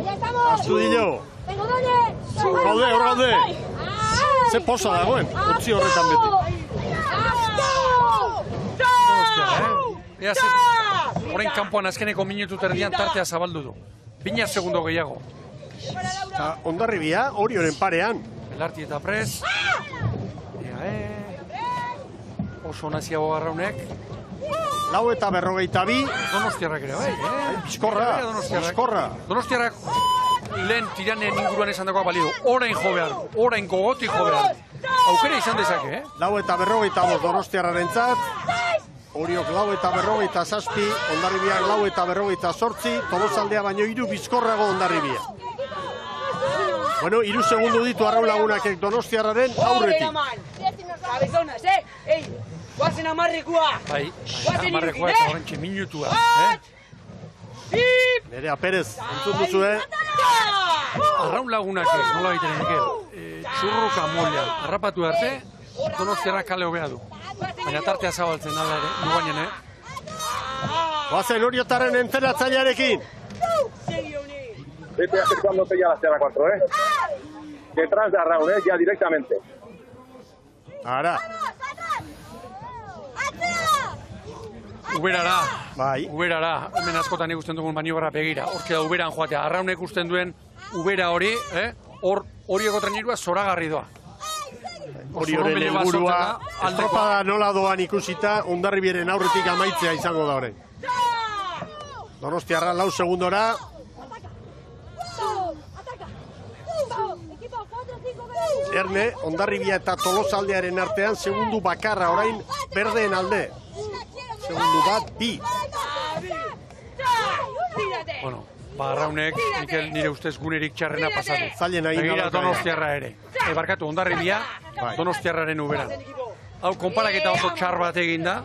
Ya estamos. Astudillo. Vengo, Done. Hor gaude. Ze posa dagoen, utzi horretan beti. Ea zer, orain kanpoan azkeneko minutu terdian tartea zabaldu du. 2 segundo gehiago. Hondarribia, Orioren parean. Belarti eta pres. Oso naziago Arraunek. 4 eta 42. Donostiarrak ere, bai. Bizkorra. Donostiarrak lehen tiranen inguruan esan dagoa balio. Orain jo behar, orain gogoti jo behar. Aukera izan dezake, 4 eta 42 Donostiarrarentzat. Oriok 4 eta 47, Hondarribiak 4 eta 48, Tolosaldea baino 3 bizkorrago Hondarribia. Bueno, 3 segundu ditu Arraun Lagunakek Donostiarraren aurretik. Cabezonas, guazen amarrekoa! Bai, amarrekoa eta horrentxe minutua. Nerea Perez, entzun duzu, Arraun Lagunakek, nola egiten Mikel, txurruka molla, harrapatu arte, Donostiarrak kale hobea du. Baina tartea zabaltzen ala ere, nubainen, Guazen Oriotarren entzeratzailearekin. Vete acercándote ya a la Sierra 4, Detrás de Arraun, ya directamente. Ara. Uberara, hemen askotan ikusten dugun maniobra begira. Hortxe da Uberan joatea, Arraunek ikusten duen Ubera hori, horieko trenerua zoragarri doa. Orioren helburua, estropada nola doan ikusita, Hondarribiaren aurretik amaitzea izango da orain. Donostiarra 4 segundora. Erne, Hondarribia eta Tolosaldearen artean segundu bakarra orain berdeen alde. Segundu bat, 2. Bueno, Arraunek, Mikel, nire ustez gunerik txarrena pasatu. Zailen egin Begira Donostiarra ere. Barkatu, Hondarribia, Donostiarraren Uberan. Hau, konparaketa oso txar bat egin da.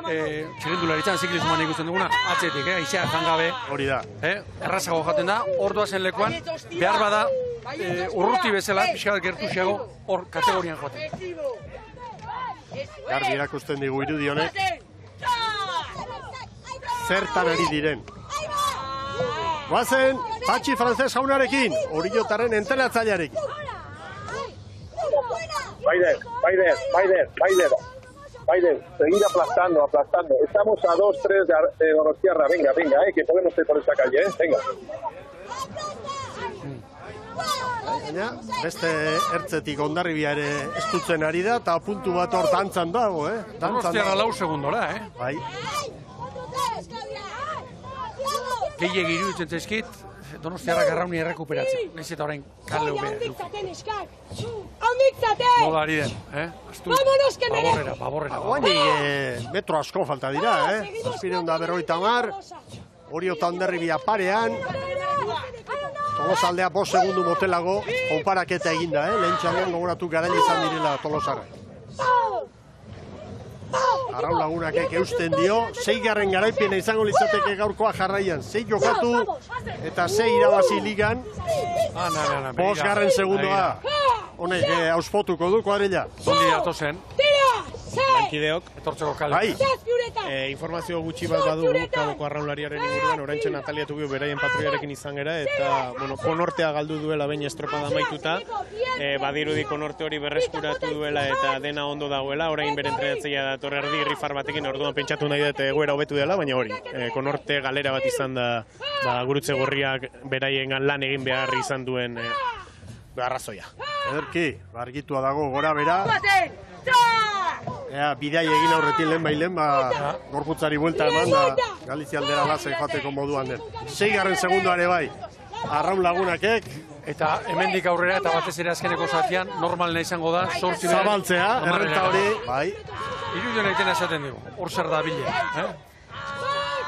Txirrindularitzan ziklismoan ikusten duguna, atzetik, aizea jangabe. Hori da. Errazago jaten da, hor doazen lekuan, behar bada, urruti bezala, pixka bat gertuxeago, hor kategorian joaten. Garbi erakusten digu irudi honek. Zertan ari diren. Guazen, Patxi Frances jaunarekin, Oriotarren entrenatzailea. Baider, seguir aplastando. Estamos a 2-3 de Donostiarra. Venga, que podemos ir por esa calle, venga. Baina, beste ertzetik Hondarribia ere estutzen ari da, eta puntu bat hor dantzan dago, Donostiarra 4 segundora, Bai. Gehiegi iruditzen zaizkit, Donostiarrak Arrauni errekuperatzen. Naiz eta orain kale hobea. Nola ari den, Baborrera. Guaini metro asko falta dira, 750, Orio eta Hondarribia parean. Tolosaldea 5 segundu motelago konparaketa eginda, lehen txandean gogoratu garaile izan direla Tolosarra. Arraun Lagunak eusten dio, 6. garaipena izango litzateke gaurkoa jarraian. 6 jokatu eta 6 irabazi ligan. 5. segundoa. Honek auspotuko du kuadrilla. Zondi dato zen. Lankideok. Etortzeko kale. Informazio gutxi bat badugu kaboko arraunlariaren inguruan, oraintxe Natalia Tubio beraien patroiarekin izan gera, eta konortea galdu duela behin estropada amaituta, badirudi konorte hori berreskuratu duela eta dena ondo dagoela, orain bere entrenatzailea dator erdi rifar batekin, orduan pentsatu nahi dut egoera hobetu dela, baina hori, konorte galera bat izan da, Gurutze Gorriak beraien lan egin behar izan duen arrazoia. Ederki, argitua dago gora bera. Bidai egin aurretin lehen gorputzari buelta eman da Galizia aldera lasai joateko moduan den. 6. segundoare bai, Arraun Lagunakek. Eta hemendik aurrera eta batez ere azkeneko zatian normalena izango da, sortzi zabaltzea, errenta hori. Bai. Irudion egiten esaten dugu, hor zer da bile.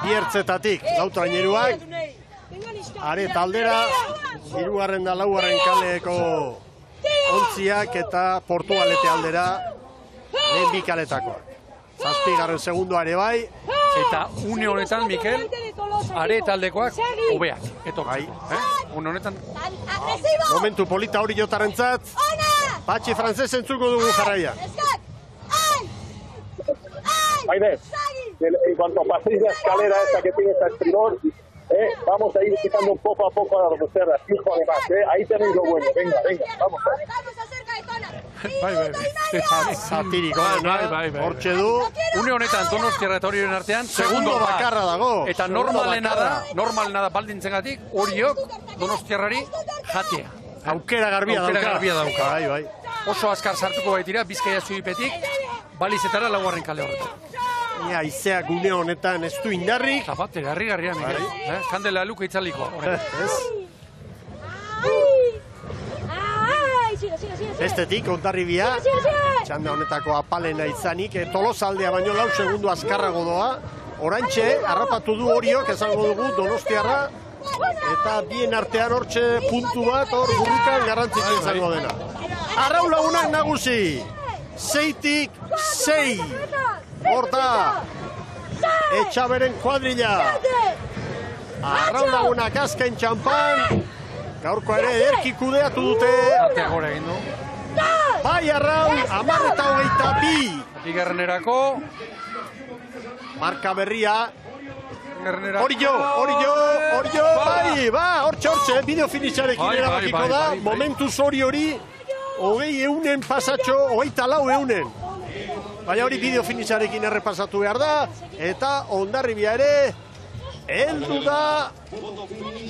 Biertzetatik, lautraineruak. Are taldera, 3. da 4. kaleeko ontziak eta Portugalete aldera lehen bi kaletakoa. 7. segundoare bai. Eta une honetan, Mikel, are taldekoak hobeak. Eto gai. Une honetan. Momentu polita hori jotarentzat. Patxi Frances entzuko dugu jarraia. Aide, en cuanto paséis la escalera esa que tiene ese estribor, vamos a ir quitando poco a poco a la Roserra, fijo además, ahí tenéis lo bueno, venga, vamos. Satiriko, hortxe du. Une honetan, Donostiarra eta Orioren artean, segundo bakarra dago. Eta normalena da, baldintzengatik, Oriok Donostiarrari jatea. Aukera garbia dauka. Bai. Oso azkar sartuko baitira, Bizkaia zuipetik, balizetara 4. kale horretan. Aizea gune honetan ez du indarrik. Zapate, garri-garria, Mikel. Kandela luke itzaliko. Bestetik, Ondarribia, txanda honetako apalena izanik, Tolosaldea baino 4 segundu azkarrago doa. Orantxe, harrapatu du Oriok, esango dugu, Donostiarra, eta bien artean hortxe puntu bat, hor burrukan garrantzitsu izango dena. Arraun Lagunak nagusi, 6-tik 6. Horta, Etxaberen kuadrilla. Arraun Lagunak azken txampan. Gaurko ere ederki kudeatu dute. Arteak gora egin du. Bai Arraun, 10:22. Bigarrenerako. Marka berria. Orio, bai, hortxe, bideo finitxarekin erabakiko da. Momentuz hori, 20 pasatxo, 24 Baina hori bideo finitxarekin errepasatu behar da. Eta Ondarribia ere, heldu da,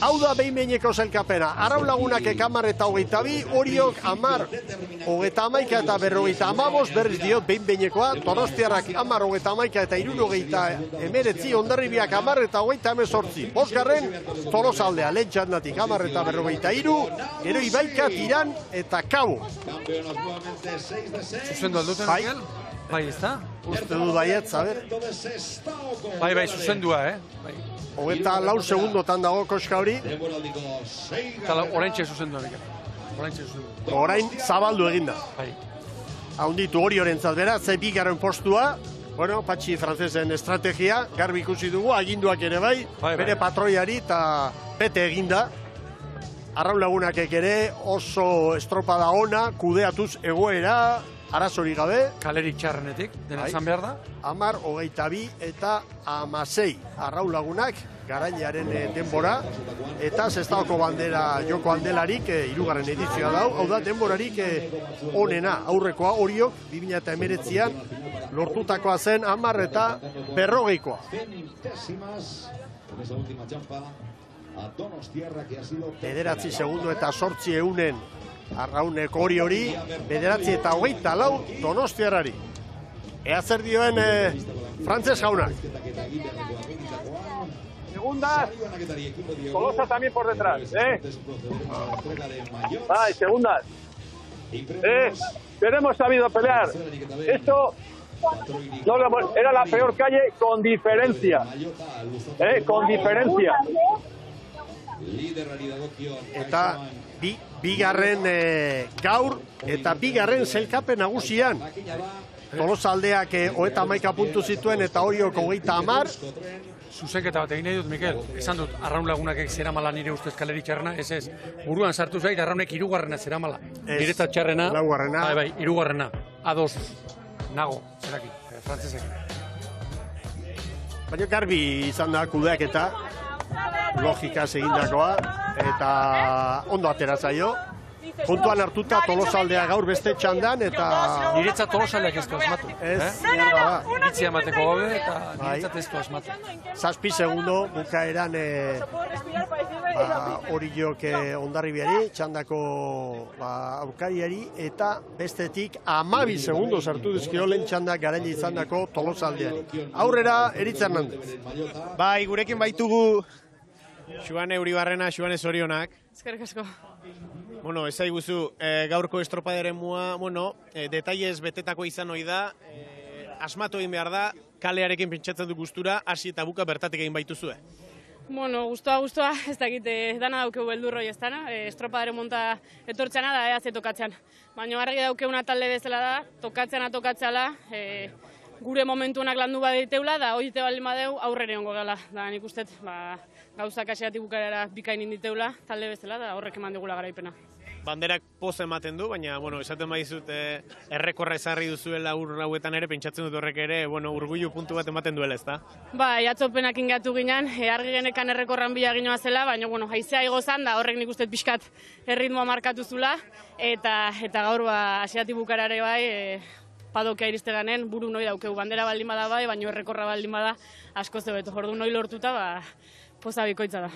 hau da behin-behineko zelkapena. Arraun Lagunak 10:22, Oriok 10:31 eta 50, berriz diot behin-behinekoa, Donostiarrak 10:31 eta 69, Ondarribiak 10:28. 5. Tolosaldea, lehen txandatik 10:43, gero Ibaika, Tiran eta Kabo. Zuzendu alduten, Mikel? Bai, ez da? Uste du baiet, a ber? Bai, zuzendua, 24 segundotan dago koska hori. Eta oraintxe zuzendua, Mikel. Orain zabaldu eginda. Haunditu Oriorentzat beraz, 2. postua. Bueno, Patxi Francesen estrategia, garbi ikusi dugu, aginduak ere bai, bere patroiari eta bete eginda. Arraun Lagunakek ere oso estropada ona, kudeatuz egoera, arazori gabe. Kalerik txarrenetik, dena izan behar da. 10:22 eta 16. Arraun Lagunak, garailearen denbora. Eta Sestaoko bandera joko aldelarik, 3. edizioa dau. Hau da, denborarik onena, aurrekoa Oriok, 2019an, lortutakoa zen 10:40. Bederatzi segundu eta 8 eunen Arraunek hori, 9:24 Donostiarrari. Ea zer dioen Frantses jaunak. Segundas, Tolosa también por detrás, Ay, segundas. Pero hemos sabido pelear. Esto era la peor calle con diferencia. Con diferencia. Eta bigarren gaur eta bigarren sailkapen nagusian. Tolosaldeak 31 puntu zituen eta Oriok 30. Zuzenketa bat egin nahi dut, Mikel. Esan dut, Arraun Lagunak zeramala nire ustez kaleri txarrena, ez. Buruan sartu zait, Arraunek 3. zeramala. Niretzat txarrena. Laugarrena. Bai, 3. Ados. Nago, zeraki, frantzesek. Baina garbi izan da kudeaketa, logikaz egindakoa, eta ondo atera zaio. Kontuan hartuta Tolosaldea gaur beste txandan, eta... Niretzat Tolosaldeak ez du asmatu. Iritzia emateko gaude, eta niretzat ez du asmatu. 7 segundo, bukaeran Oriok Hondarribiari, txandako aurkariari, eta bestetik 12 segundo sartu dizkio lehen txandak garaile izandako Tolosaldeari. Aurrera, Eritz Hernandez. Bai, gurekin baitugu Xuane Uribarrena, Xuane zorionak. Eskerrik asko. Bueno, ez zaiguzu, gaurko estropaderen mua, detaiez betetako izan hoi da, asmatu egin behar da, kalearekin pentsatzen du gustura, hasi eta buka bertatik egin baituzue. Bueno, guztua, ez dakit, dana daukeu beldurroi ez dana, estropadaren monta etortzena da, ze tokatzean. Baina argi daukeuna talde bezala da, tokatzena, gure momentuanak landu baditeula, da hori baldin badeu aurrere ongo gala. Da nik ustet, gauzak asiatik bukarera bikain inditeula, talde bezala, da horrek eman digula garaipena. Banderak poz ematen du, baina, esaten badizut errekorra ezarri duzuela hauetan ere, pentsatzen dut horrek ere, urgullu puntu bat ematen duela, ez da? Bai, atzopenak ingatu ginen, argi genekan errekorran bila ginoa zela, baina, haizea igozan da, horrek nik ustet pixkat erritmoa markatu zula, eta gaur, asiatik bukarare bai, padokea iriste ganen, buru noi daukeu, bandera baldin bada bai, baina errekorra baldin bada asko zebeto, ordu noi lortuta, poza bikoitza da.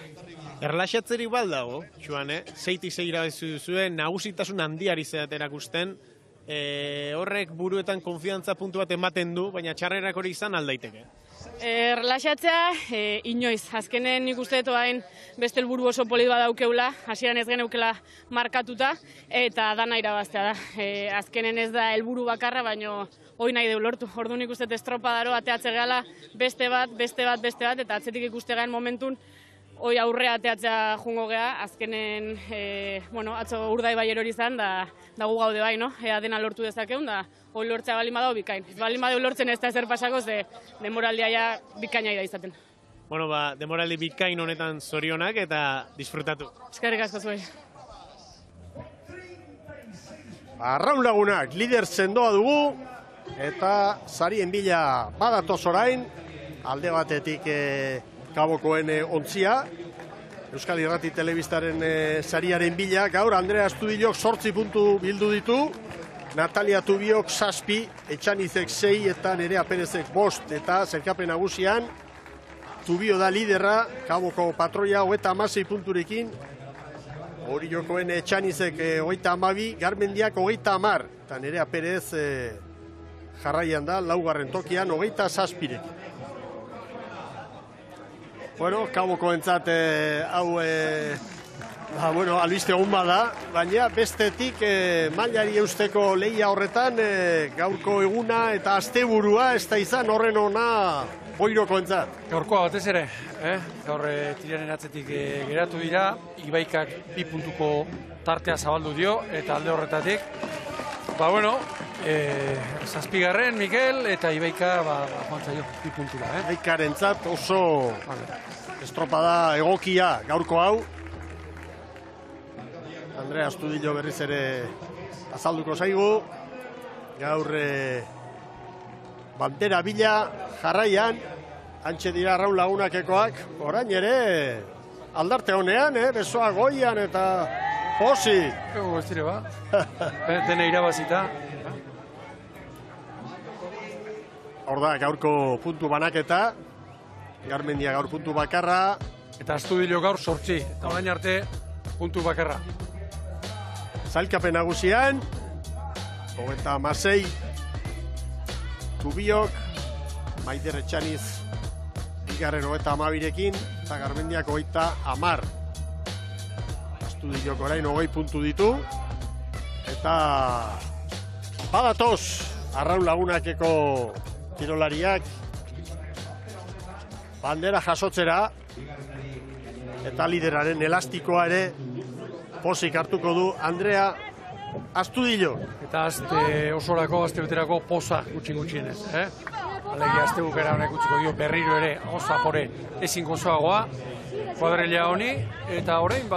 Erlaxatzerik baldago, Xuane, 6-6 irabazi duzue, nagusitasun handiari zeat erakusten, horrek buruetan konfiantza puntu bat ematen du, baina txarrerak hori izan aldaiteke. Erlaxatzea, inoiz, azkenen nik uste hain beste helburu oso polit bat daukeula, hasieran ez geneukela markatuta, eta dana irabaztea da. Azkenen ez da helburu bakarra, baina hoi nahi deu lortu. Ordu nik uste estropadaro ateatze gehala beste bat, eta atzetik ikuste gaen momentun hoi aurrea ateatzea jungo geha, azkenen, atzo urdai bai erori izan, da gu gaude bai, ea dena lortu dezakeun, da hoi lortzea balin badao bikain. Balin badao lortzen ez da ezer pasako, ze demoraldia ja bikaina da izaten. Demoraldi bikain honetan zorionak eta disfrutatu. Eskerrik asko zuei. Arraun Lagunak, lider sendoa dugu, eta sarien bila badatoz orain, alde batetik Kabokoen ontzia, Euskal Irrati Telebistaren sariaren bila, gaur Andrea Astudilok 8 puntu bildu ditu, Natalia Tubiok 7, Etxanizek 6 eta Nerea Perezek 5, eta zerkapen nagusian, Tubio da liderra, Kaboko patroia 36 punturekin, Oriokoen Etxanizek 32, Garmendiak 30, eta Nerea Perez jarraian da, laugarren tokian 27rekin. Kaboko entzat hau albiste egun bada, baina bestetik mailari eusteko lehia horretan gaurko eguna eta asteburua ez da izan horren ona Boiroko entzat. Gaurkoa batez ere, gaur tiraren atzetik geratu dira, Ibaikak 2 puntuko tartea zabaldu dio, eta alde horretatik, 7. Mikel, eta Ibaika joan zaio 2 puntura. Ibaikaren zat oso estropada egokia gaurko hau. Andrea Astudillo berriz ere azalduko zaigu. Gaur bandera bila jarraian, antxe dira Arraun Lagunakekoak, orain ere aldarte honean, besoa goian eta posi. Ez dire ba, dene irabazita. Hor da, gaurko puntu banaketa, Garmendia gaur puntu bakarra. Eta Astudillo gaur 8, eta orain arte puntu bakarra. Zailkapen nagusian, 36, Tubiok, Maider Etxaniz, bigarren 32rekin, eta Garmendiak 30. Astudillok orain 20 puntu ditu, eta badatoz Arraun Lagunakeko kirolariak bandera jasotzera, eta lideraren elastikoa ere pozik hartuko du Andrea Astudillo. Eta osorako, aste beterako poza gutxienez. Alegia aste bukera honek utziko dio berriro ere zapore ezin gozoagoa kuadrilla honi, eta orain,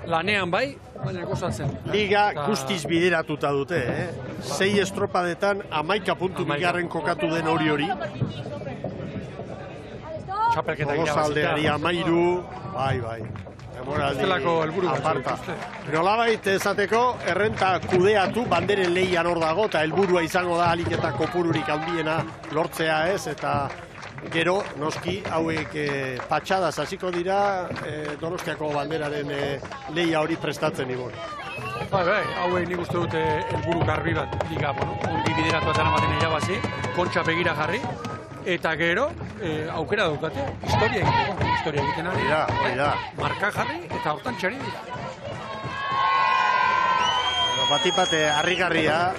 lanean bai, baina gozatzen. Liga guztiz bideratuta dute, 6 estropadetan 11 puntu bigarren kokatu den hori. Txapelketa irabazita. Gozaldeari 13, bai. Estelako helburu aparta. Nolabait esateko, errenta kudeatu, banderen lehian hor dago, eta helburua izango da alik eta kopururik handiena lortzea ez, eta gero, noski, hauek patxadaz hasiko dira, Donostiako banderaren lehia hori prestatzen ibon. Bai, hauek nik uste dute helburu garbi bat, liga, ongi bideratu eta ematen irabazi, kontxa begira jarri, eta gero, aukera daukate, historia egiten ari. Hori marka jarri eta hortan txari dira. Batipate harrigarria,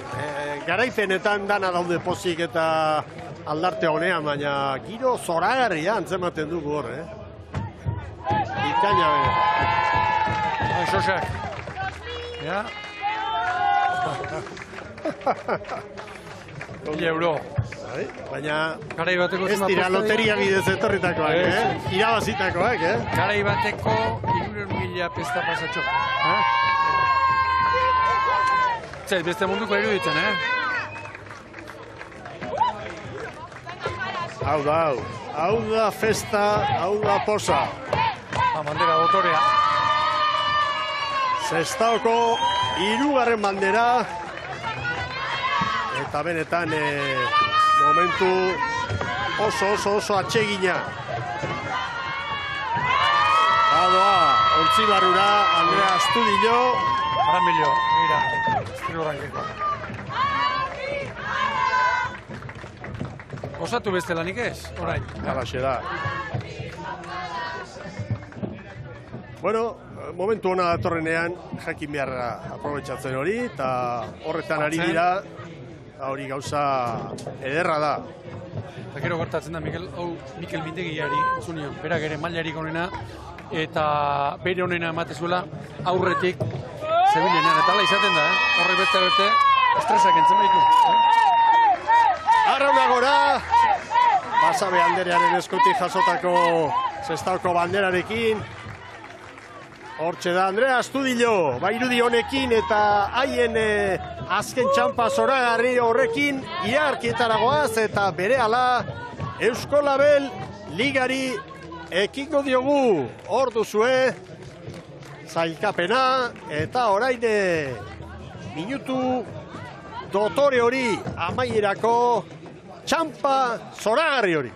garaipenetan dana daude pozik eta aldarte honean, baina giro zoragarria antzematen dugu hor, Ikaina bere. Sosak. Ja. 1.000 euro. Baina ez dira loteria bidez etorritakoak, irabazitakoak, Garai bateko 300.000 pesta pasatxo. Zait, beste munduko iruditzen, Hau da festa, hau da posa. Bandera dotorea. Sestaoko 3. bandera. Eta benetan momentu oso atsegina. Badoa, Ontzibarrura, Andrea Astudillo. Aramillo, mira, estilo rankeko. Osatu beste lanik ez, orain. Galaxe da. Bueno, momentu hona datorrenean jakin beharra aprobetxatzen hori, eta horretan ari dira, hori gauza ederra da. Eta gero gertatzen da, Mikel Mindegiari zunion, berak ere mailarik onena, eta bere onena ematezuela aurretik zebilenean, eta ala izaten da, horrek beste estresak entzen baitu. Arrauna gora, Basabe Anderearen eskutik jasotako Sestaoko banderarekin, hortxe da Andrea Astudillo, irudi honekin eta haien azken txampa zoragarri horrekin iarkietaragoaz eta berehala Eusko Label ligari ekingo diogu hor duzue zailkapena eta orain minutu dotore hori amaierako txampa zoragarri hori.